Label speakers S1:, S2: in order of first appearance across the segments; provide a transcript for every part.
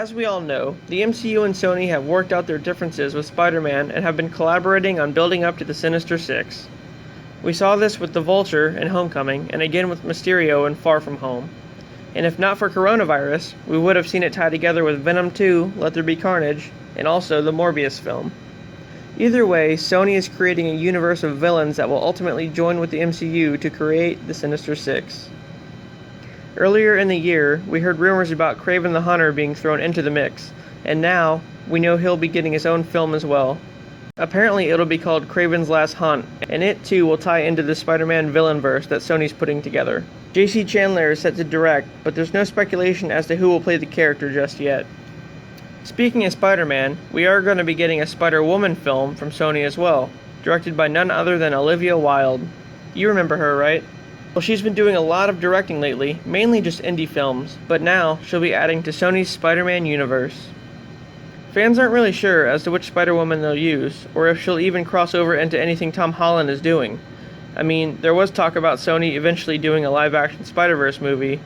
S1: As we all know, the MCU and Sony have worked out their differences with Spider-Man and have been collaborating on building up to the Sinister Six. We saw this with the Vulture in Homecoming, and again with Mysterio in Far From Home. And if not for coronavirus, we would have seen it tied together with Venom 2, Let There Be Carnage, and also the Morbius film. Either way, Sony is creating a universe of villains that will ultimately join with the MCU to create the Sinister Six. Earlier in the year, we heard rumors about Kraven the Hunter being thrown into the mix, and now we know he'll be getting his own film as well. Apparently it'll be called Kraven's Last Hunt, and it too will tie into the Spider-Man villainverse that Sony's putting together. J.C. Chandler is set to direct, but there's no speculation as to who will play the character just yet. Speaking of Spider-Man, we are going to be getting a Spider-Woman film from Sony as well, directed by none other than Olivia Wilde. You remember her, right? Well, she's been doing a lot of directing lately, mainly just indie films, but now she'll be adding to Sony's Spider-Man universe. Fans aren't really sure as to which Spider-Woman they'll use, or if she'll even cross over into anything Tom Holland is doing. I mean, there was talk about Sony eventually doing a live-action Spider-Verse movie,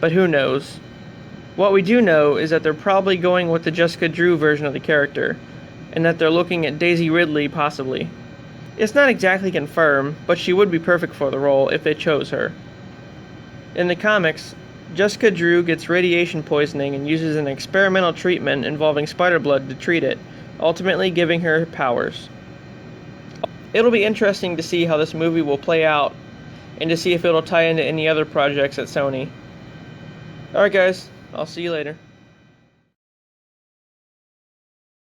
S1: but who knows. What we do know is that they're probably going with the Jessica Drew version of the character, and that they're looking at Daisy Ridley possibly. It's not exactly confirmed, but she would be perfect for the role if they chose her. In the comics, Jessica Drew gets radiation poisoning and uses an experimental treatment involving spider blood to treat it, ultimately giving her powers. It'll be interesting to see how this movie will play out, and to see if it'll tie into any other projects at Sony. Alright guys, I'll see you later.